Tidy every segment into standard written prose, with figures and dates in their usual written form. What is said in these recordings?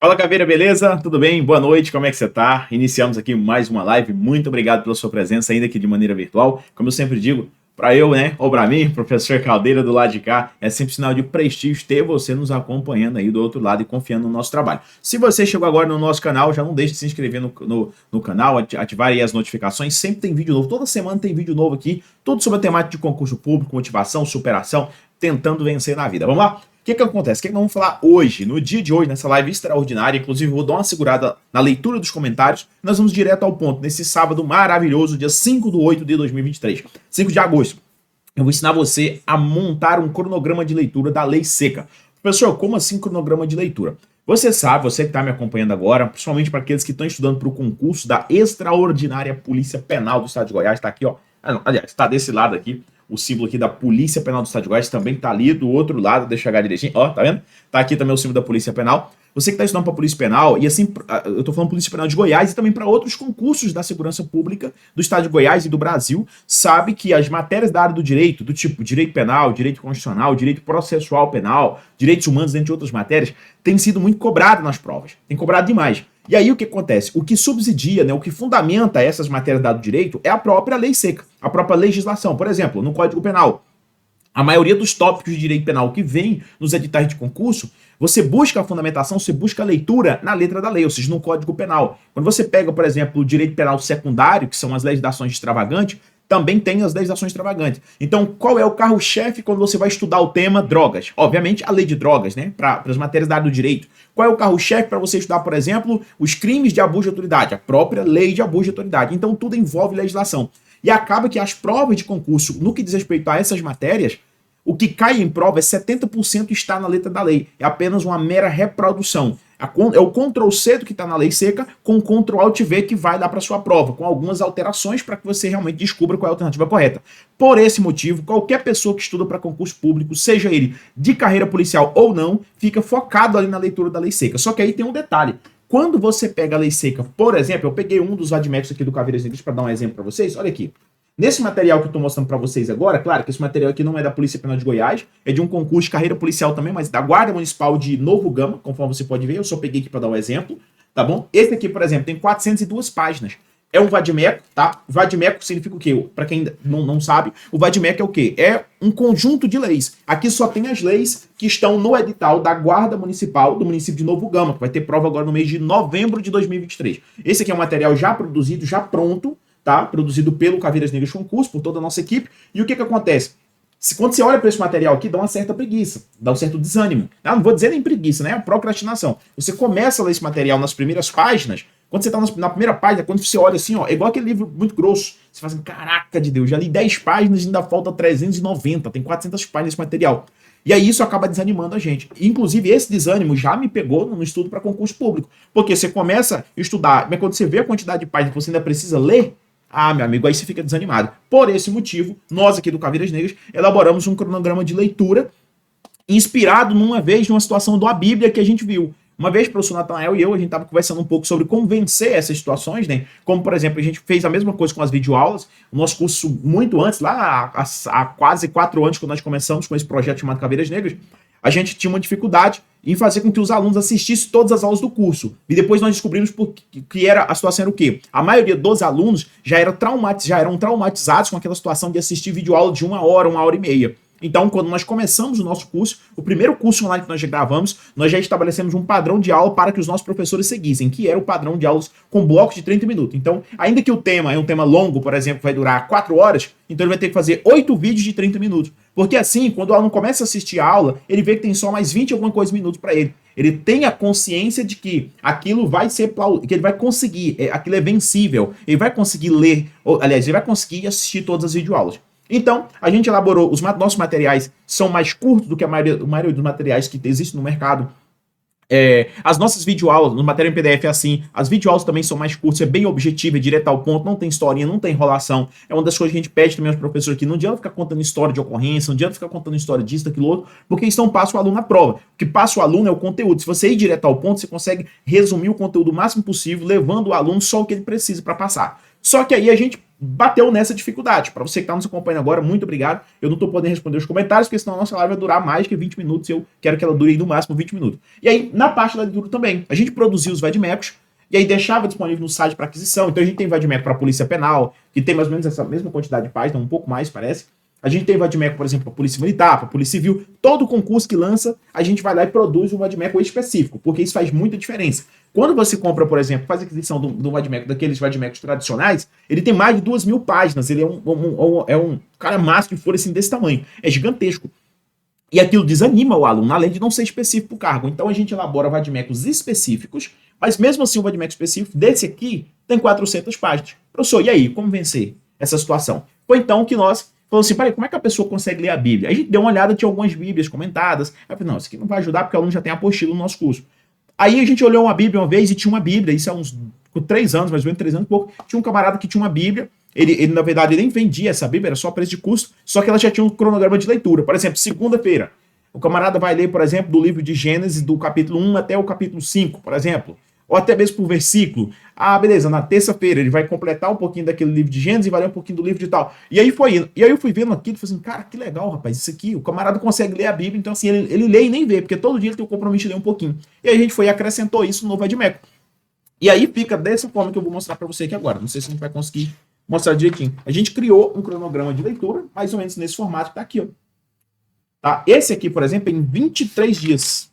Fala, Caveira, beleza? Tudo bem? Boa noite, como é que você tá? Iniciamos aqui mais uma live, muito obrigado pela sua presença, ainda aqui de maneira virtual. Como eu sempre digo, para eu, né, ou para mim, professor Caldeira do lado de cá, é sempre sinal de prestígio ter você nos acompanhando aí do outro lado e confiando no nosso trabalho. Se você chegou agora no nosso canal, já não deixe de se inscrever no canal, ativar aí as notificações, sempre tem vídeo novo, toda semana tem vídeo novo aqui, tudo sobre a temática de concurso público, motivação, superação, tentando vencer na vida. Vamos lá? O que acontece? O que nós vamos falar hoje, no dia de hoje, nessa live extraordinária? Inclusive, vou dar uma segurada na leitura dos comentários. Nós vamos direto ao ponto, nesse sábado maravilhoso, dia 5/8 de 2023, 5 de agosto. Eu vou ensinar você a montar um cronograma de leitura da Lei Seca. Professor, como assim cronograma de leitura? Você sabe, você que está me acompanhando agora, principalmente para aqueles que estão estudando para o concurso da Extraordinária Polícia Penal do Estado de Goiás, está aqui, ó. Aliás, está desse lado aqui. O símbolo aqui da Polícia Penal do Estado de Goiás também tá ali do outro lado, deixa eu chegar direitinho, ó, tá vendo? Tá aqui também o símbolo da Polícia Penal. Você que tá estudando pra Polícia Penal, e assim, eu tô falando Polícia Penal de Goiás e também para outros concursos da segurança pública do Estado de Goiás e do Brasil, sabe que as matérias da área do direito, do tipo direito penal, direito constitucional, direito processual penal, direitos humanos, entre outras matérias, tem sido muito cobrado nas provas, tem cobrado demais. E aí o que acontece? O que subsidia, né, o que fundamenta essas matérias do direito é a própria lei seca, a própria legislação. Por exemplo, no Código Penal, a maioria dos tópicos de direito penal que vem nos editais de concurso, você busca a fundamentação, você busca a leitura na letra da lei, ou seja, no Código Penal. Quando você pega, por exemplo, o direito penal secundário, que são as legislações extravagantes, também tem as legislações extravagantes. Então, qual é o carro-chefe quando você vai estudar o tema drogas? Obviamente, a lei de drogas, né? Para as matérias da área do direito. Qual é o carro-chefe para você estudar, por exemplo, os crimes de abuso de autoridade? A própria lei de abuso de autoridade. Então, tudo envolve legislação. E acaba que as provas de concurso, no que diz respeito a essas matérias, o que cai em prova é 70% está na letra da lei. É apenas uma mera reprodução. É o Ctrl+C do que está na lei seca com o Ctrl+Alt+V que vai dar para sua prova, com algumas alterações para que você realmente descubra qual é a alternativa correta. Por esse motivo, qualquer pessoa que estuda para concurso público, seja ele de carreira policial ou não, fica focado ali na leitura da lei seca. Só que aí tem um detalhe. Quando você pega a lei seca, por exemplo, eu peguei um dos vademecums aqui do Caveiras Negras para dar um exemplo para vocês, olha aqui. Nesse material que eu estou mostrando para vocês agora, claro que esse material aqui não é da Polícia Penal de Goiás, é de um concurso de carreira policial também, mas da Guarda Municipal de Novo Gama, conforme você pode ver, eu só peguei aqui para dar um exemplo, tá bom? Esse aqui, por exemplo, tem 402 páginas. É um vadimeco, tá? Vadimeco significa o quê? Para quem não sabe, o vadimeco é o quê? É um conjunto de leis. Aqui só tem as leis que estão no edital da Guarda Municipal do município de Novo Gama, que vai ter prova agora no mês de novembro de 2023. Esse aqui é um material já produzido, já pronto, tá? Produzido pelo Caveiras Negras Concurso, por toda a nossa equipe. E o que acontece? Quando você olha para esse material aqui, dá uma certa preguiça, dá um certo desânimo. Não vou dizer nem preguiça, né? É procrastinação. Você começa a ler esse material nas primeiras páginas, quando você está na primeira página, quando você olha assim, ó, é igual aquele livro muito grosso. Você fala assim, caraca de Deus, já li 10 páginas e ainda falta 390, tem 400 páginas esse material. E aí isso acaba desanimando a gente. Inclusive, esse desânimo já me pegou no estudo para concurso público. Porque você começa a estudar, mas quando você vê a quantidade de páginas que você ainda precisa ler, meu amigo, aí você fica desanimado. Por esse motivo, nós aqui do Caveiras Negras elaboramos um cronograma de leitura inspirado numa situação da Bíblia que a gente viu. Uma vez o professor Natanael e eu, a gente estava conversando um pouco sobre como vencer essas situações, né? Como, por exemplo, a gente fez a mesma coisa com as videoaulas. O nosso curso, muito antes, lá há quase 4 anos, quando nós começamos com esse projeto chamado Caveiras Negras, a gente tinha uma dificuldade em fazer com que os alunos assistissem todas as aulas do curso. E depois nós descobrimos que a situação era o quê? A maioria dos alunos já eram traumatizados com aquela situação de assistir videoaula de 1 hora, 1h30. Então, quando nós começamos o nosso curso, o primeiro curso online que nós já gravamos, nós já estabelecemos um padrão de aula para que os nossos professores seguissem, que era o padrão de aulas com blocos de 30 minutos. Então, ainda que o tema é um tema longo, por exemplo, vai durar 4 horas, então ele vai ter que fazer 8 vídeos de 30 minutos. Porque assim, quando o aluno começa a assistir a aula, ele vê que tem só mais 20 e alguma coisa minutos para ele. Ele tem a consciência de que aquilo vai ser que ele vai conseguir, aquilo é vencível, ele vai conseguir ler, aliás, ele vai conseguir assistir todas as videoaulas. Então, a gente elaborou, os nossos materiais são mais curtos do que a maioria dos materiais que existem no mercado. As nossas videoaulas, no material em PDF é assim, as videoaulas também são mais curtas, é bem objetivo, é direto ao ponto, não tem historinha, não tem enrolação. É uma das coisas que a gente pede também aos professores aqui, não adianta ficar contando história de ocorrência, não adianta ficar contando história disso, daquilo outro, porque isso não passa o aluno na prova. O que passa o aluno é o conteúdo. Se você ir direto ao ponto, você consegue resumir o conteúdo o máximo possível, levando o aluno só o que ele precisa para passar. Só que aí a gente bateu nessa dificuldade. Para você que está nos acompanhando agora, muito obrigado. Eu não estou podendo responder os comentários, porque senão a nossa live vai durar mais que 20 minutos e eu quero que ela dure no máximo 20 minutos. E aí, na parte da leitura também, a gente produziu os vademecums e aí deixava disponível no site para aquisição. Então a gente tem vadimeco para a Polícia Penal, que tem mais ou menos essa mesma quantidade de páginas, um pouco mais, parece. A gente tem vadimeco, por exemplo, para a Polícia Militar, para a Polícia Civil. Todo concurso que lança, a gente vai lá e produz um vadimeco específico, porque isso faz muita diferença. Quando você compra, por exemplo, faz aquisição do vadimeco, daqueles vadimecos tradicionais, ele tem mais de 2.000 páginas. Ele é um cara massa de folha assim desse tamanho. É gigantesco. E aquilo desanima o aluno, além de não ser específico para o cargo. Então a gente elabora vadimecos específicos, mas mesmo assim o vadimeco específico desse aqui tem 400 páginas. Professor, e aí, como vencer essa situação? Foi então que nós falamos assim, peraí, como é que a pessoa consegue ler a Bíblia? A gente deu uma olhada, tinha algumas Bíblias comentadas. Eu falei, não, isso aqui não vai ajudar porque o aluno já tem apostila no nosso curso. Aí a gente olhou uma Bíblia uma vez e tinha uma Bíblia, isso há uns 3 anos, mais ou menos 3 anos e pouco, tinha um camarada que tinha uma Bíblia, ele na verdade ele nem vendia essa Bíblia, era só preço de custo, só que ela já tinha um cronograma de leitura. Por exemplo, segunda-feira, o camarada vai ler, por exemplo, do livro de Gênesis, do capítulo 1 até o capítulo 5, por exemplo, ou até mesmo por versículo. Ah, beleza, na terça-feira ele vai completar um pouquinho daquele livro de Gênesis e vai ler um pouquinho do livro de tal. E aí foi indo. E aí eu fui vendo aquilo e falei assim, cara, que legal, rapaz, isso aqui, o camarada consegue ler a Bíblia, então assim, ele lê e nem vê, porque todo dia ele tem o compromisso de ler um pouquinho. E aí a gente foi e acrescentou isso no vadimeco. E aí fica dessa forma que eu vou mostrar para você aqui agora. Não sei se a gente vai conseguir mostrar direitinho. A gente criou um cronograma de leitura, mais ou menos nesse formato que tá aqui, ó. Tá? Esse aqui, por exemplo, em 23 dias.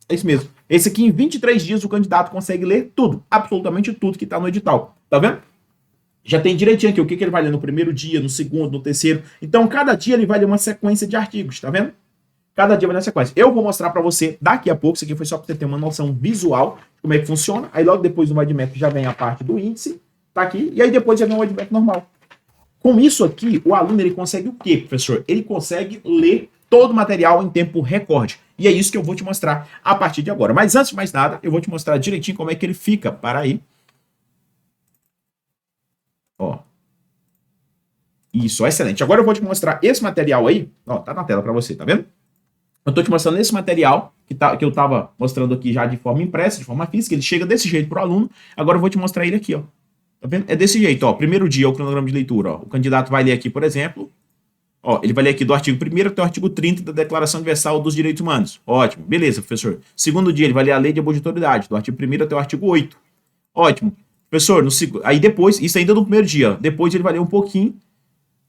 É isso mesmo. Esse aqui, em 23 dias, o candidato consegue ler tudo, absolutamente tudo que está no edital. Tá vendo? Já tem direitinho aqui o que ele vai ler no primeiro dia, no segundo, no terceiro. Então, cada dia ele vai ler uma sequência de artigos, tá vendo? Cada dia vai ler uma sequência. Eu vou mostrar para você daqui a pouco, isso aqui foi só para você ter uma noção visual de como é que funciona. Aí logo depois do vademecum já vem a parte do índice, tá aqui, e aí depois já vem o vademecum normal. Com isso aqui, o aluno ele consegue o quê, professor? Ele consegue ler todo o material em tempo recorde. E é isso que eu vou te mostrar a partir de agora. Mas antes de mais nada, eu vou te mostrar direitinho como é que ele fica. Para aí. Ó. Isso, excelente. Agora eu vou te mostrar esse material aí. Ó, tá na tela para você, tá vendo? Eu tô te mostrando esse material que eu tava mostrando aqui já de forma impressa, de forma física. Ele chega desse jeito pro aluno. Agora eu vou te mostrar ele aqui, ó. Tá vendo? É desse jeito, ó. Primeiro dia, o cronograma de leitura, ó. O candidato vai ler aqui, por exemplo. Ó, ele vai ler aqui do artigo 1º até o artigo 30 da Declaração Universal dos Direitos Humanos. Ótimo. Beleza, professor. Segundo dia, ele vai ler a Lei de Obrigatoriedade, do artigo 1º até o artigo 8. Ótimo. Professor, aí depois, isso ainda no primeiro dia, depois ele vai ler um pouquinho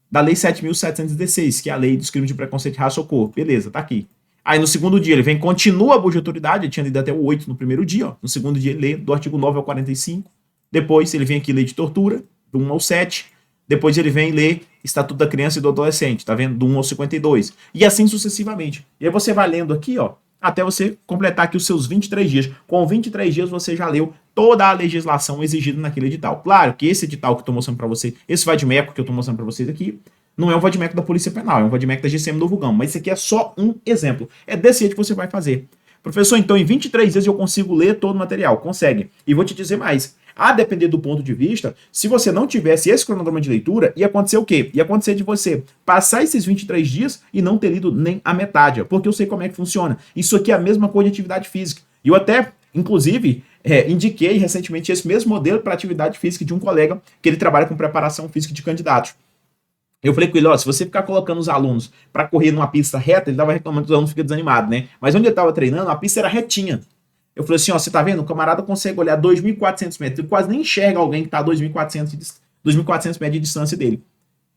da Lei 7.716, que é a Lei dos Crimes de Preconceito e Raça ou Cor. Beleza, tá aqui. Aí no segundo dia ele vem, continua a obrigatoriedade, ele tinha lido até o 8 no primeiro dia, ó. No segundo dia ele lê do artigo 9 ao 45. Depois ele vem aqui Lei de Tortura, do 1 ao 7. Depois ele vem ler Estatuto da Criança e do Adolescente, tá vendo? Do 1 ao 52. E assim sucessivamente. E aí você vai lendo aqui, ó, até você completar aqui os seus 23 dias. Com 23 dias você já leu toda a legislação exigida naquele edital. Claro que esse edital que eu tô mostrando para você, esse vadimeco que eu tô mostrando para vocês aqui, não é um vadimeco da Polícia Penal, é um vadimeco da GCM Novo Gama. Mas esse aqui é só um exemplo. É desse jeito que você vai fazer. Professor, então em 23 dias eu consigo ler todo o material. Consegue. E vou te dizer mais. A depender do ponto de vista, se você não tivesse esse cronograma de leitura, ia acontecer o quê? Ia acontecer de você passar esses 23 dias e não ter lido nem a metade, porque eu sei como é que funciona. Isso aqui é a mesma coisa de atividade física. E eu até, inclusive, indiquei recentemente esse mesmo modelo para atividade física de um colega que ele trabalha com preparação física de candidatos. Eu falei com ele, ó, se você ficar colocando os alunos para correr numa pista reta, ele tava reclamando que os alunos ficam desanimados, né? Mas onde ele estava treinando, a pista era retinha. Eu falei assim, ó, você tá vendo? O camarada consegue olhar 2.400 metros. Ele quase nem enxerga alguém que tá a 2.400 metros de distância dele.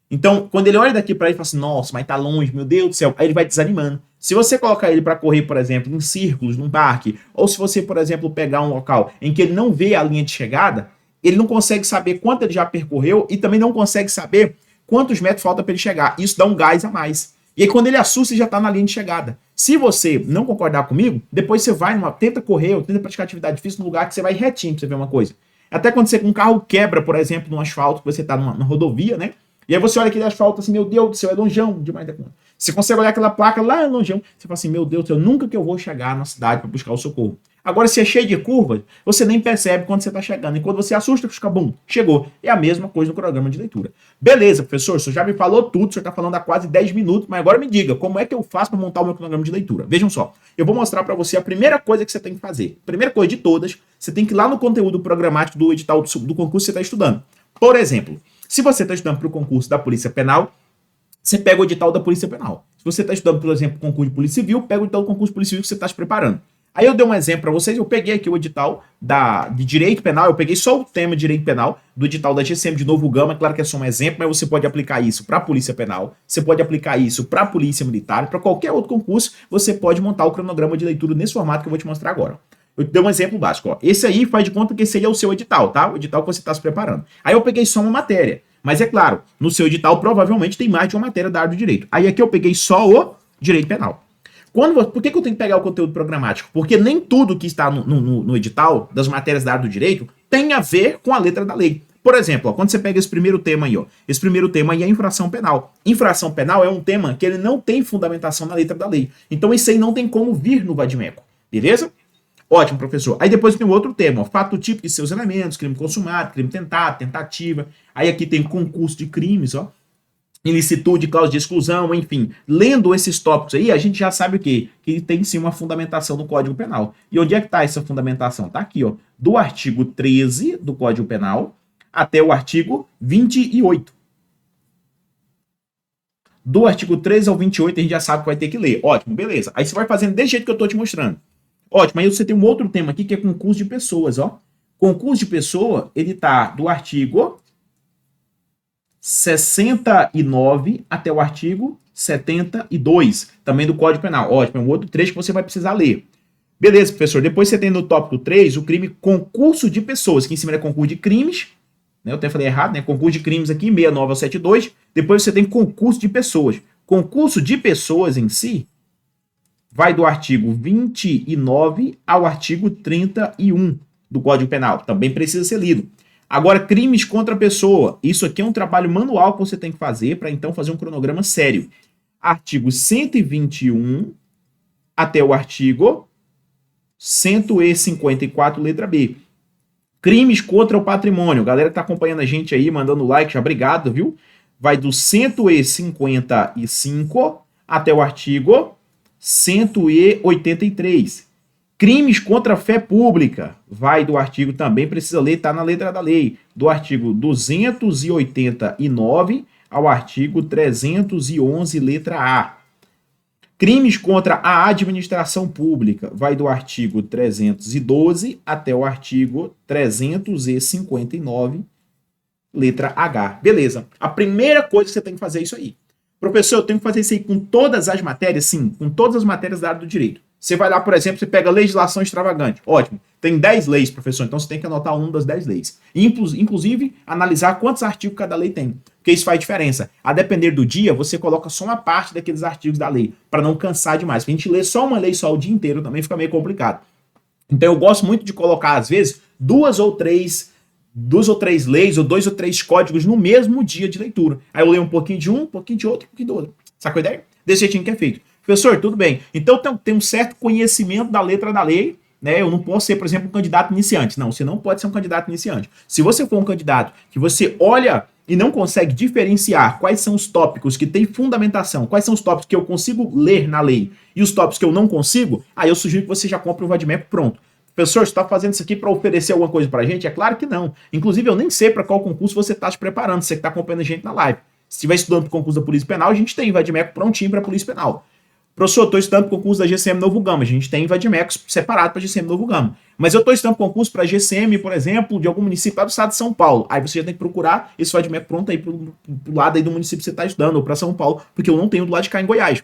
Então, quando ele olha daqui para ele, ele fala assim, nossa, mas tá longe, meu Deus do céu. Aí ele vai desanimando. Se você colocar ele para correr, por exemplo, em círculos, num parque, ou se você, por exemplo, pegar um local em que ele não vê a linha de chegada, ele não consegue saber quanto ele já percorreu e também não consegue saber quantos metros falta para ele chegar. Isso dá um gás a mais. E aí, quando ele assusta, ele já tá na linha de chegada. Se você não concordar comigo, depois você vai, tenta correr ou tenta praticar atividade física num lugar que você vai retinho pra você ver uma coisa. Até quando você com um carro quebra, por exemplo, num asfalto, que você tá na rodovia, né? E aí você olha aquele asfalto assim, meu Deus do céu, é longeão demais da conta. Você consegue olhar aquela placa lá longeão, você fala assim, meu Deus do céu, nunca que eu vou chegar na cidade para buscar o socorro. Agora, se é cheio de curvas, você nem percebe quando você está chegando. E quando você assusta, fica bum, chegou. É a mesma coisa no programa de leitura. Beleza, professor, o senhor já me falou tudo, o senhor está falando há quase 10 minutos, mas agora me diga, como é que eu faço para montar o meu cronograma de leitura? Vejam só, eu vou mostrar para você a primeira coisa que você tem que fazer. Primeira coisa de todas, você tem que ir lá no conteúdo programático do edital do concurso que você está estudando. Por exemplo, Se você está estudando para o concurso da Polícia Penal, você pega o edital da Polícia Penal. Se você está estudando, por exemplo, concurso de Polícia Civil, pega o edital do concurso de Polícia Civil que você está se preparando. Aí eu dei um exemplo para vocês, eu peguei aqui o edital de Direito Penal, eu peguei só o tema Direito Penal do edital da GCM de Novo Gama, claro que é só um exemplo, mas você pode aplicar isso para a Polícia Penal, você pode aplicar isso para a Polícia Militar, para qualquer outro concurso, você pode montar o cronograma de leitura nesse formato que eu vou te mostrar agora. Eu dei um exemplo básico, ó. Esse aí faz de conta que esse aí é o seu edital, tá? O edital que você está se preparando. Aí eu peguei só uma matéria. Mas é claro, no seu edital provavelmente tem mais de uma matéria da área do direito. Aí aqui eu peguei só o direito penal. Por que eu tenho que pegar o conteúdo programático? Porque nem tudo que está no edital das matérias da área do direito tem a ver com a letra da lei. Por exemplo, ó, quando você pega esse primeiro tema aí, ó, esse primeiro tema aí é infração penal. Infração penal é um tema que ele não tem fundamentação na letra da lei. Então isso aí não tem como vir no vadimeco, beleza? Ótimo, professor. Aí depois tem um outro tema, ó, fato típico e seus elementos, crime consumado, crime tentado, tentativa. Aí aqui tem concurso de crimes, ó, ilicitude, cláusula de exclusão, enfim. Lendo esses tópicos aí, a gente já sabe o quê? Que tem sim uma fundamentação no Código Penal. E onde é que está essa fundamentação? Está aqui, ó, do artigo 13 do Código Penal até o artigo 28. Do artigo 13 ao 28 a gente já sabe que vai ter que ler. Ótimo, beleza. Aí você vai fazendo desse jeito que eu estou te mostrando. Ótimo, aí você tem um outro tema aqui que é concurso de pessoas, ó. Concurso de pessoa, ele tá do artigo 69 até o artigo 72, também do Código Penal. Ótimo, é um outro trecho que você vai precisar ler. Beleza, professor, depois você tem no tópico 3 o crime concurso de pessoas, que em cima é concurso de crimes, né? Eu até falei errado, né? Concurso de crimes aqui, 69 ao 72. Depois você tem concurso de pessoas. Concurso de pessoas em si vai do artigo 29 ao artigo 31 do Código Penal. Também precisa ser lido. Agora, crimes contra a pessoa. Isso aqui é um trabalho manual que você tem que fazer para, então, fazer um cronograma sério. Artigo 121 até o artigo 154, letra B. Crimes contra o patrimônio. Galera que está acompanhando a gente aí, mandando like, já obrigado, viu? Vai do 155 até o artigo 183. Crimes contra a fé pública, vai do artigo, também precisa ler, está na letra da lei, do artigo 289 ao artigo 311, letra A. Crimes contra a administração pública, vai do artigo 312 até o artigo 359, letra H. Beleza. A primeira coisa que você tem que fazer é isso aí. Professor, eu tenho que fazer isso aí com todas as matérias? Sim, com todas as matérias da área do direito. Você vai lá, por exemplo, você pega legislação extravagante. Ótimo. Tem 10 leis, professor, então você tem que anotar uma das 10 leis. Inclusive, analisar quantos artigos cada lei tem. Porque isso faz diferença. A depender do dia, você coloca só uma parte daqueles artigos da lei, para não cansar demais. Porque a gente lê só uma lei só o dia inteiro, também fica meio complicado. Então eu gosto muito de colocar, às vezes, duas ou três leis ou 2 ou 3 códigos no mesmo dia de leitura. Aí eu leio um pouquinho de um pouquinho de outro, um pouquinho do outro. Sacou a ideia? Desse jeitinho que é feito. Professor, tudo bem. Então tem um certo conhecimento da letra da lei, né? Eu não posso ser, por exemplo, um candidato iniciante. Não, você não pode ser um candidato iniciante. Se você for um candidato que você olha e não consegue diferenciar quais são os tópicos que têm fundamentação, quais são os tópicos que eu consigo ler na lei e os tópicos que eu não consigo, aí eu sugiro que você já compre o Vadimeco pronto. Professor, você está fazendo isso aqui para oferecer alguma coisa para a gente? É claro que não. Inclusive, eu nem sei para qual concurso você está se preparando, você que está acompanhando a gente na live. Se estiver estudando para o concurso da Polícia Penal, a gente tem Vadimeco prontinho para a Polícia Penal. Professor, eu estou estudando para o concurso da GCM Novo Gama. A gente tem Vadimecos separado para a GCM Novo Gama. Mas eu estou estudando concurso para a GCM, por exemplo, de algum município do estado de São Paulo. Aí você já tem que procurar esse Vadimeco pronto aí pro lado aí do município que você está estudando, ou para São Paulo, porque eu não tenho do lado de cá em Goiás.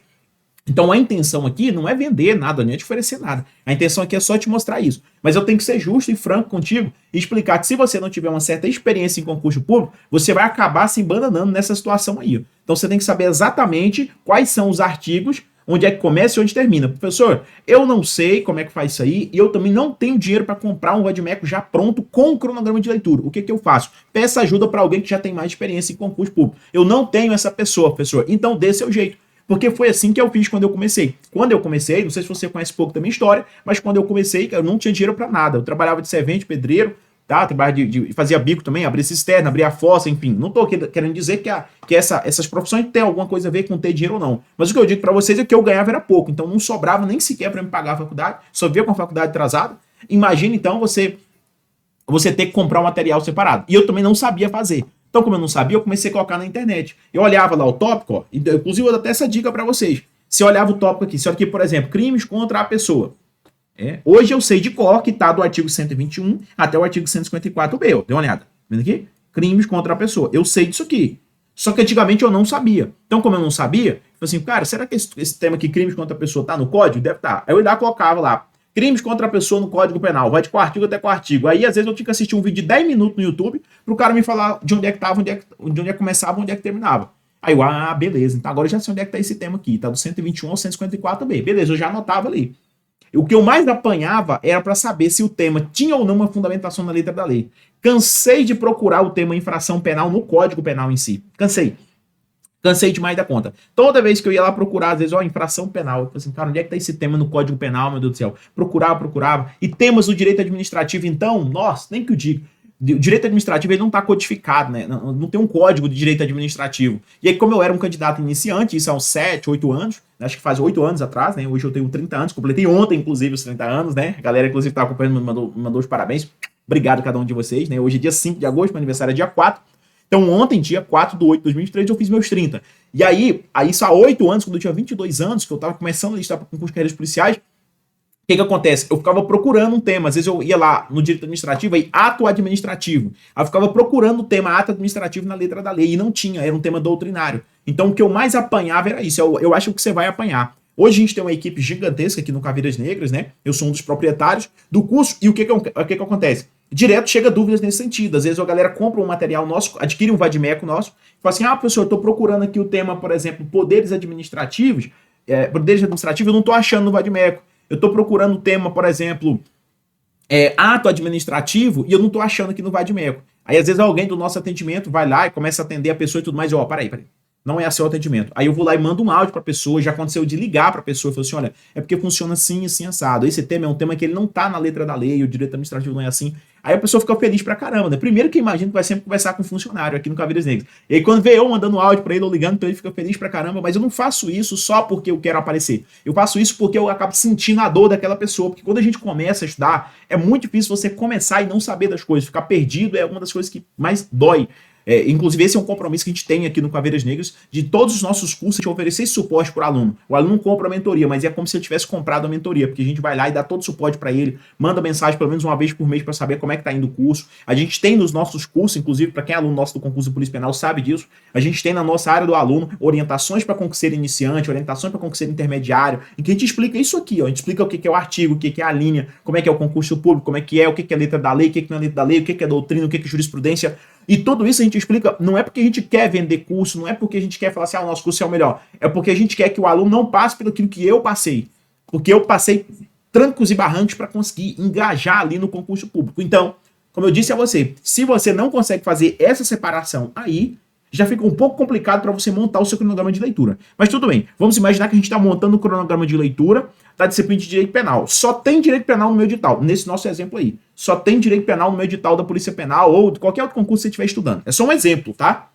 Então a intenção aqui não é vender nada, nem é te oferecer nada. A intenção aqui é só te mostrar isso. Mas eu tenho que ser justo e franco contigo e explicar que se você não tiver uma certa experiência em concurso público, você vai acabar se embananando nessa situação aí. Então você tem que saber exatamente quais são os artigos, onde é que começa e onde termina. Professor, eu não sei como é que faz isso aí e eu também não tenho dinheiro para comprar um Vadimeco já pronto com o cronograma de leitura. O que que eu faço? Peça ajuda para alguém que já tem mais experiência em concurso público. Eu não tenho essa pessoa, professor. Então dê seu jeito. Porque foi assim que eu fiz quando eu comecei. Quando eu comecei, não sei se você conhece pouco da minha história, mas quando eu comecei, eu não tinha dinheiro para nada. Eu trabalhava de servente, pedreiro, tá? Trabalhava fazia bico também, abria cisterna, abria fossa, enfim. Não tô querendo dizer que essas profissões têm alguma coisa a ver com ter dinheiro ou não. Mas o que eu digo para vocês é que eu ganhava era pouco. Então não sobrava nem sequer para me pagar a faculdade. Só via com a faculdade atrasada. Imagina então você ter que comprar um material separado. E eu também não sabia fazer. Então, como eu não sabia, eu comecei a colocar na internet. Eu olhava lá o tópico, ó, e inclusive eu dou até essa dica para vocês. Se eu olhava o tópico aqui, se eu aqui, por exemplo, crimes contra a pessoa. Hoje eu sei de cor que tá do artigo 121 até o artigo 154b, ó. Dê uma olhada. Vendo aqui? Crimes contra a pessoa. Eu sei disso aqui. Só que antigamente eu não sabia. Então, como eu não sabia, eu falei assim, cara, será que esse tema aqui, crimes contra a pessoa, tá no código? Deve estar. Aí eu lá colocava lá, crimes contra a pessoa no Código Penal, vai de qual artigo até qual artigo. Aí, às vezes, eu tinha que assistir um vídeo de 10 minutos no YouTube pro cara me falar de onde é que tava, de onde é que começava, onde é que terminava. Aí eu, beleza, então agora eu já sei onde é que tá esse tema aqui, tá do 121 ao 154b. Beleza, eu já anotava ali. O que eu mais apanhava era para saber se o tema tinha ou não uma fundamentação na letra da lei. Cansei de procurar o tema infração penal no Código Penal em si. Cansei demais da conta. Toda vez que eu ia lá procurar, às vezes, infração penal, eu falei assim, cara, onde é que tá esse tema no Código Penal, meu Deus do céu? Procurava. E temas do direito administrativo, então, nossa, nem que eu diga. O direito administrativo ele não está codificado, né? Não tem um código de direito administrativo. E aí, como eu era um candidato iniciante, isso há uns 7, 8 anos, acho que faz 8 anos atrás, né? Hoje eu tenho 30 anos, completei ontem, inclusive, os 30 anos, né? A galera, inclusive, tá acompanhando, me mandou os parabéns. Obrigado a cada um de vocês, né? Hoje é dia 5 de agosto, meu aniversário é dia 4. Então, ontem, dia 4/8/2023, eu fiz meus 30. E aí isso há 8 anos, quando eu tinha 22 anos, que eu tava começando a listar para concurso de carreiras policiais, o que acontece? Eu ficava procurando um tema. Às vezes eu ia lá no direito administrativo, aí ato administrativo. Aí eu ficava procurando o tema ato administrativo na letra da lei, e não tinha, era um tema doutrinário. Então, o que eu mais apanhava era isso. Eu acho que você vai apanhar. Hoje a gente tem uma equipe gigantesca aqui no Caveiras Negras, né? Eu sou um dos proprietários do curso, e o que acontece? Direto chega dúvidas nesse sentido. Às vezes a galera compra um material nosso, adquire um vadimeco nosso, e fala assim, professor, eu estou procurando aqui o tema, por exemplo, poderes administrativos, eu não estou achando no vadimeco. Eu estou procurando o tema, por exemplo, ato administrativo, e eu não estou achando aqui no vadimeco. Aí às vezes alguém do nosso atendimento vai lá e começa a atender a pessoa e tudo mais, e peraí. Não é seu atendimento. Aí eu vou lá e mando um áudio para a pessoa, já aconteceu de ligar para a pessoa e falar assim, olha, é porque funciona assim, assim, assado. Esse tema é um tema que ele não tá na letra da lei, o direito administrativo não é assim. Aí a pessoa fica feliz pra caramba, né? Primeiro que imagina que vai sempre conversar com um funcionário aqui no Caveiras Negras. E aí quando vê eu mandando áudio para ele ou ligando para ele, fica feliz pra caramba, mas eu não faço isso só porque eu quero aparecer. Eu faço isso porque eu acabo sentindo a dor daquela pessoa, porque quando a gente começa a estudar, é muito difícil você começar e não saber das coisas. Ficar perdido é uma das coisas que mais dói. Inclusive, esse é um compromisso que a gente tem aqui no Caveiras Negras, de todos os nossos cursos, a gente oferecer esse suporte para o aluno. O aluno não compra a mentoria, mas é como se ele tivesse comprado a mentoria, porque a gente vai lá e dá todo o suporte para ele, manda mensagem pelo menos uma vez por mês para saber como é que está indo o curso. A gente tem nos nossos cursos, inclusive, para quem é aluno nosso do concurso de Polícia Penal sabe disso, a gente tem na nossa área do aluno orientações para concurseiro iniciante, orientações para concurseiro intermediário, em que a gente explica isso aqui, ó. A gente explica o que é o artigo, o que é a linha, como é que é o concurso público, como é que é, o que é a letra da lei, o que não é a letra da lei, o que é doutrina, o que é jurisprudência. E tudo isso a gente explica, não é porque a gente quer vender curso, não é porque a gente quer falar assim, o nosso curso é o melhor. É porque a gente quer que o aluno não passe pelo aquilo que eu passei. Porque eu passei trancos e barrancos para conseguir engajar ali no concurso público. Então, como eu disse a você, se você não consegue fazer essa separação aí, já fica um pouco complicado para você montar o seu cronograma de leitura. Mas tudo bem, vamos imaginar que a gente está montando o cronograma de leitura da disciplina de Direito Penal. Só tem Direito Penal no meu edital, nesse nosso exemplo aí. Só tem Direito Penal no meu edital da Polícia Penal ou de qualquer outro concurso que você estiver estudando. É só um exemplo, tá?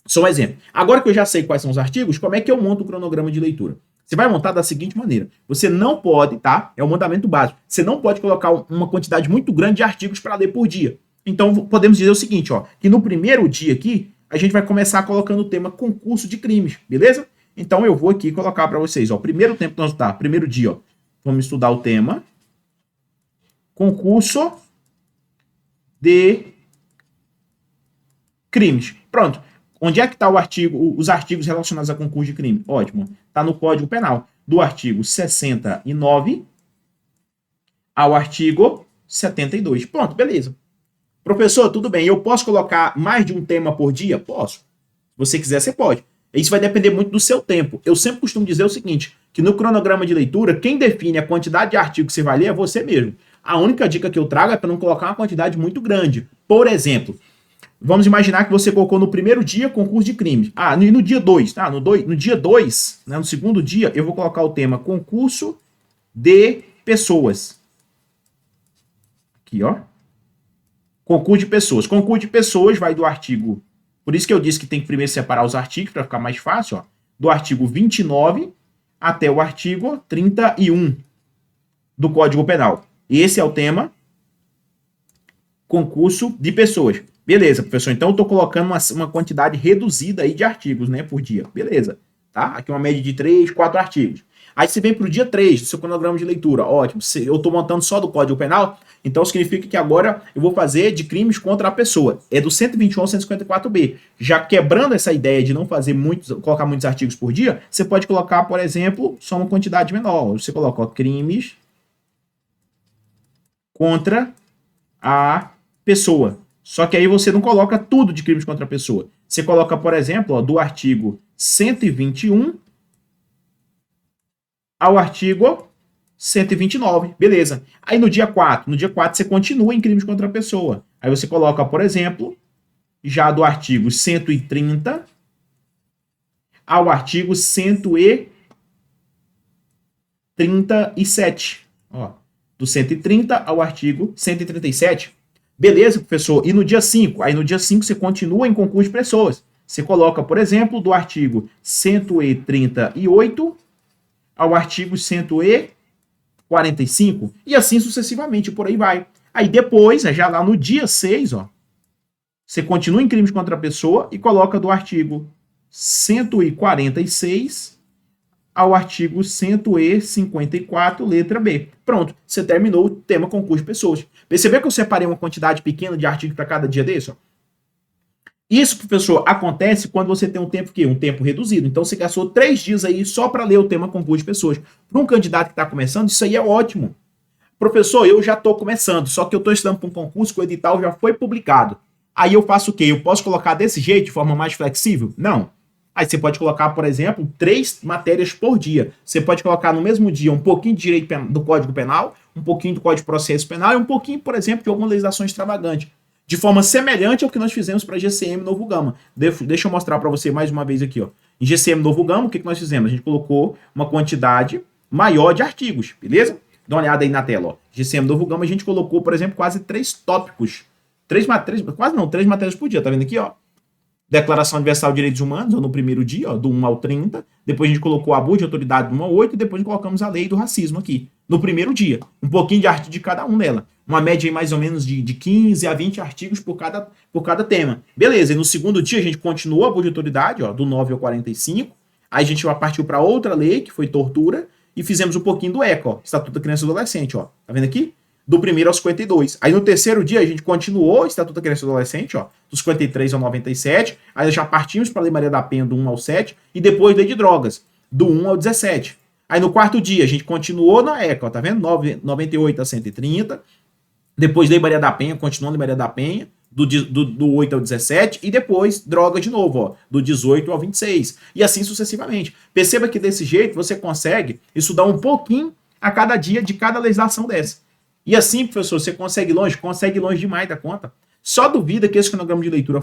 Só um exemplo. Agora que eu já sei quais são os artigos, como é que eu monto o cronograma de leitura? Você vai montar da seguinte maneira. Você não pode, tá? É o mandamento básico. Você não pode colocar uma quantidade muito grande de artigos para ler por dia. Então, podemos dizer o seguinte, ó, que no primeiro dia aqui, a gente vai começar colocando o tema concurso de crimes, beleza? Então eu vou aqui colocar para vocês, ó, primeiro tempo que nós tá, primeiro dia, ó, vamos estudar o tema concurso de crimes. Pronto. Onde é que está o artigo, os artigos relacionados a concurso de crime? Ótimo. Está no Código Penal, do artigo 69 ao artigo 72. Pronto, beleza. Professor, tudo bem, eu posso colocar mais de um tema por dia? Posso. Se você quiser, você pode. Isso vai depender muito do seu tempo. Eu sempre costumo dizer o seguinte, que no cronograma de leitura, quem define a quantidade de artigos que você vai ler é você mesmo. A única dica que eu trago é para não colocar uma quantidade muito grande. Por exemplo, vamos imaginar que você colocou no primeiro dia concurso de crimes. E no dia 2, tá? No dia 2, né, no segundo dia, eu vou colocar o tema concurso de pessoas. Aqui, ó. Concurso de pessoas. Concurso de pessoas vai do artigo... Por isso que eu disse que tem que primeiro separar os artigos, para ficar mais fácil, ó. Do artigo 29 até o artigo 31 do Código Penal. Esse é o tema concurso de pessoas. Beleza, professor. Então eu estou colocando uma quantidade reduzida aí de artigos, né, por dia. Beleza. Tá? Aqui uma média de 3, 4 artigos. Aí você vem para o dia 3 do seu cronograma de leitura. Ótimo. Eu estou montando só do Código Penal, então significa que agora eu vou fazer de crimes contra a pessoa. É do 121 ao 154B. Já quebrando essa ideia de não fazer colocar muitos artigos por dia, você pode colocar, por exemplo, só uma quantidade menor. Você coloca crimes contra a pessoa. Só que aí você não coloca tudo de crimes contra a pessoa. Você coloca, por exemplo, ó, do artigo 121 ao artigo 129. Beleza. Aí no dia 4 você continua em crimes contra a pessoa. Aí você coloca, por exemplo, já do artigo 130 ao artigo 137. Ó, do 130 ao artigo 137. Beleza, professor? E no dia 5? Aí no dia 5 você continua em concurso de pessoas. Você coloca, por exemplo, do artigo 138 ao artigo 145 e assim sucessivamente, por aí vai. Aí depois, já lá no dia 6, ó, você continua em crimes contra a pessoa e coloca do artigo 146 ao artigo 154, letra B. Pronto, você terminou o tema concurso de pessoas. Percebeu que eu separei uma quantidade pequena de artigos para cada dia desse? Ó? Isso, professor, acontece quando você tem um tempo que um tempo reduzido. Então você gastou 3 dias aí só para ler o tema concurso de pessoas. Para um candidato que está começando, isso aí é ótimo. Professor, eu já estou começando, só que eu estou estudando para um concurso que o edital já foi publicado. Aí eu faço o quê? Eu posso colocar desse jeito, de forma mais flexível? Não. Aí você pode colocar, por exemplo, 3 matérias por dia. Você pode colocar no mesmo dia um pouquinho de direito do Código Penal, um pouquinho do Código de Processo Penal e um pouquinho, por exemplo, de alguma legislação extravagante. De forma semelhante ao que nós fizemos para a GCM Novo Gama. Deixa eu mostrar para você mais uma vez aqui. Ó. Em GCM Novo Gama, o que nós fizemos? A gente colocou uma quantidade maior de artigos, beleza? Dá uma olhada aí na tela. Ó. GCM Novo Gama, a gente colocou, por exemplo, quase 3 tópicos. 3 matérias por dia, tá vendo aqui, ó? Declaração Universal de Direitos Humanos, ó, no primeiro dia, ó, do 1 ao 30. Depois a gente colocou o abuso de autoridade do 1 ao 8 e depois colocamos a lei do racismo aqui, no primeiro dia. Um pouquinho de arte de cada um dela. Uma média aí mais ou menos de 15 a 20 artigos por cada tema. Beleza, e no segundo dia a gente continuou a abuso de autoridade, ó, do 9 ao 45. Aí a gente partiu para outra lei, que foi tortura, e fizemos um pouquinho do ECA, ó, Estatuto da Criança e Adolescente, ó. Tá vendo aqui? Do 1º ao 52. Aí no terceiro dia a gente continuou o Estatuto da Criança e Adolescente, ó, dos 53 ao 97. Aí já partimos para a Lei Maria da Penha do 1 ao 7 e depois Lei de Drogas, do 1 ao 17. Aí no quarto dia a gente continuou na ECA, ó, tá vendo? 98 a 130. Depois Lei Maria da Penha, continuou Lei Maria da Penha, do 8 ao 17, e depois droga de novo, ó, do 18 ao 26. E assim sucessivamente. Perceba que desse jeito você consegue estudar um pouquinho a cada dia de cada legislação dessa. E assim, professor, você consegue longe demais da conta. Só duvida que esse cronograma de leitura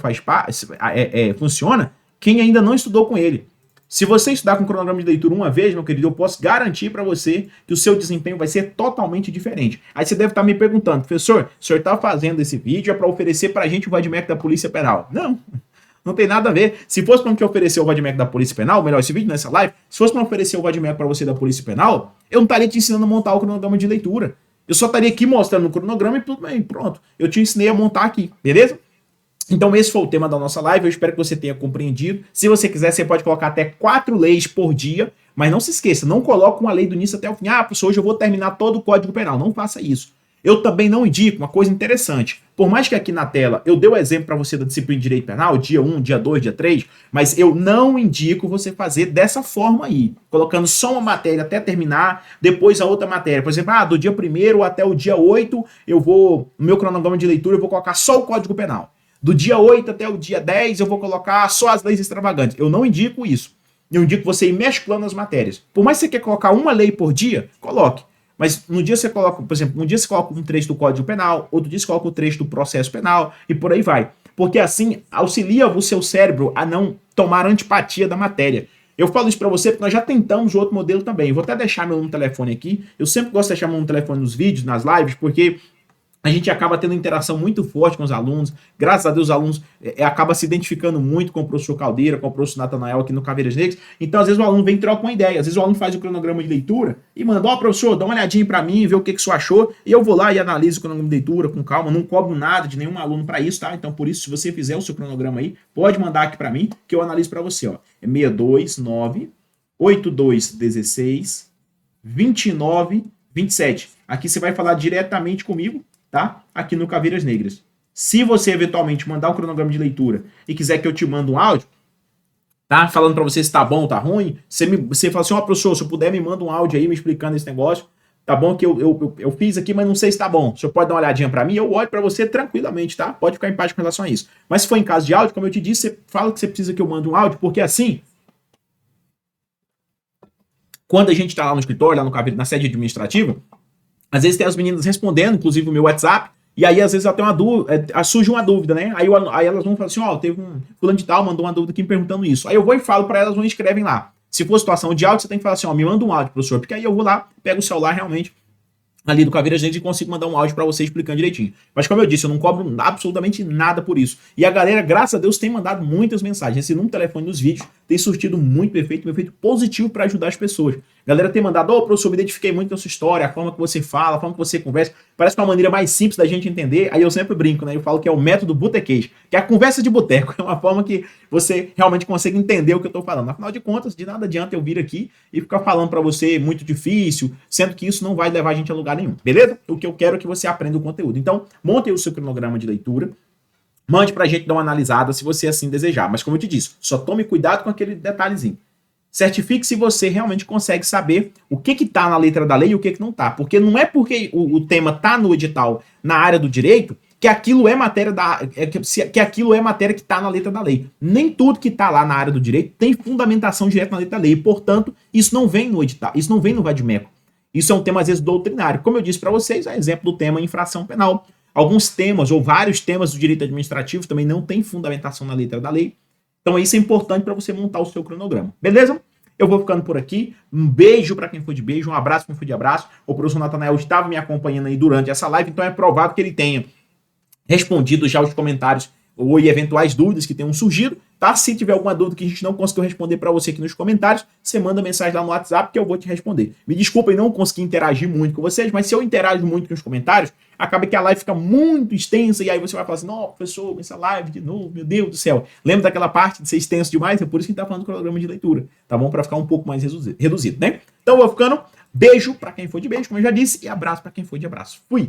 funciona quem ainda não estudou com ele. Se você estudar com o cronograma de leitura uma vez, meu querido, eu posso garantir para você que o seu desempenho vai ser totalmente diferente. Aí você deve estar me perguntando, professor, o senhor está fazendo esse vídeo é para oferecer para a gente o vademecum da Polícia Penal? Não, não tem nada a ver. Se fosse para me oferecer o vademecum da Polícia Penal, melhor, esse vídeo nessa live, se fosse para oferecer o vademecum para você da Polícia Penal, eu não estaria te ensinando a montar o cronograma de leitura. Eu só estaria aqui mostrando o cronograma e tudo bem, pronto. Eu te ensinei a montar aqui, beleza? Então esse foi o tema da nossa live, eu espero que você tenha compreendido. Se você quiser, você pode colocar até 4 leis por dia, mas não se esqueça, não coloque uma lei do início até o fim. Ah, professor, hoje eu vou terminar todo o Código Penal. Não faça isso. Eu também não indico uma coisa interessante. Por mais que aqui na tela eu dei o exemplo para você da disciplina de Direito Penal, dia 1, dia 2, dia 3, mas eu não indico você fazer dessa forma aí, colocando só uma matéria até terminar, depois a outra matéria. Por exemplo, do dia 1º até o dia 8, no meu cronograma de leitura, eu vou colocar só o Código Penal. Do dia 8 até o dia 10, eu vou colocar só as leis extravagantes. Eu não indico isso. Eu indico você ir mesclando as matérias. Por mais que você quer colocar uma lei por dia, coloque. Mas no dia você coloca, por exemplo, um dia você coloca um trecho do Código Penal, outro dia você coloca o trecho do Processo Penal e por aí vai. Porque assim auxilia o seu cérebro a não tomar antipatia da matéria. Eu falo isso para você porque nós já tentamos o outro modelo também. Eu vou até deixar meu número de telefone aqui. Eu sempre gosto de deixar meu número de telefone nos vídeos, nas lives, porque a gente acaba tendo interação muito forte com os alunos. Graças a Deus, os alunos acabam se identificando muito com o professor Caldeira, com o professor Natanael aqui no Caveiras Negras. Então, às vezes, o aluno vem e troca uma ideia. Às vezes, o aluno faz o cronograma de leitura e manda, ó, professor, dá uma olhadinha para mim, vê o que o senhor achou. E eu vou lá e analiso o cronograma de leitura com calma. Não cobro nada de nenhum aluno para isso, tá? Então, por isso, se você fizer o seu cronograma aí, pode mandar aqui para mim, que eu analiso para você, ó. É 629 8216 2927. Aqui você vai falar diretamente comigo, tá? Aqui no Caveiras Negras. Se você eventualmente mandar um cronograma de leitura e quiser que eu te mande um áudio, tá? Falando para você se tá bom ou tá ruim, você fala assim, ó, professor, se eu puder me manda um áudio aí me explicando esse negócio, tá bom que eu fiz aqui, mas não sei se tá bom. O senhor pode dar uma olhadinha para mim, eu olho para você tranquilamente, tá? Pode ficar em paz com relação a isso. Mas se for em caso de áudio, como eu te disse, você fala que você precisa que eu mande um áudio, porque assim, quando a gente tá lá no escritório, lá no Caveiras, na sede administrativa, às vezes tem as meninas respondendo, inclusive o meu WhatsApp, e aí às vezes até uma dúvida, surge uma dúvida, né? Aí elas vão falar assim, ó, teve um fulano de tal, mandou uma dúvida aqui me perguntando isso. Aí eu vou e falo para elas, vão e escrevem lá. Se for situação de áudio, você tem que falar assim, ó, me manda um áudio, professor, porque aí eu vou lá, pego o celular realmente ali do Caveiras Negras e consigo mandar um áudio para você explicando direitinho. Mas como eu disse, eu não cobro absolutamente nada por isso. E a galera, graças a Deus, tem mandado muitas mensagens. Esse número de telefone nos vídeos tem surtido muito efeito, um efeito positivo para ajudar as pessoas. A galera tem mandado, ô, professor, me identifiquei muito com a sua história, a forma que você fala, a forma que você conversa. Parece que é uma maneira mais simples da gente entender. Aí eu sempre brinco, né? Eu falo que é o método botequês, que é a conversa de boteco. É uma forma que você realmente consegue entender o que eu tô falando. Afinal de contas, de nada adianta eu vir aqui e ficar falando para você muito difícil, sendo que isso não vai levar a gente a lugar nenhum. Beleza? O que eu quero é que você aprenda o conteúdo. Então, monte o seu cronograma de leitura. Mande pra gente dar uma analisada se você assim desejar. Mas como eu te disse, só tome cuidado com aquele detalhezinho. Certifique se você realmente consegue saber o que tá na letra da lei e o que não tá. Porque não é porque o tema tá no edital na área do direito que aquilo é matéria que aquilo é matéria que tá na letra da lei. Nem tudo que tá lá na área do direito tem fundamentação direta na letra da lei. E, portanto, isso não vem no edital, isso não vem no vadimeco. Isso é um tema, às vezes, doutrinário. Como eu disse para vocês, é exemplo do tema infração penal. Alguns temas, ou vários temas do direito administrativo também não tem fundamentação na letra da lei. Então isso é importante para você montar o seu cronograma. Beleza? Eu vou ficando por aqui. Um beijo para quem for de beijo, um abraço para quem for de abraço. O professor Natanael estava me acompanhando aí durante essa live, então é provável que ele tenha respondido já os comentários ou eventuais dúvidas que tenham surgido, tá? Se tiver alguma dúvida que a gente não conseguiu responder para você aqui nos comentários, você manda mensagem lá no WhatsApp que eu vou te responder. Me desculpem não conseguir interagir muito com vocês, mas se eu interajo muito nos comentários, acaba que a live fica muito extensa e aí você vai falar assim, não, professor, essa live de novo, meu Deus do céu. Lembra daquela parte de ser extenso demais? É por isso que a gente tá falando do cronograma de leitura, tá bom? Para ficar um pouco mais reduzido, né? Então eu vou ficando. Beijo para quem for de beijo, como eu já disse, e abraço para quem for de abraço. Fui!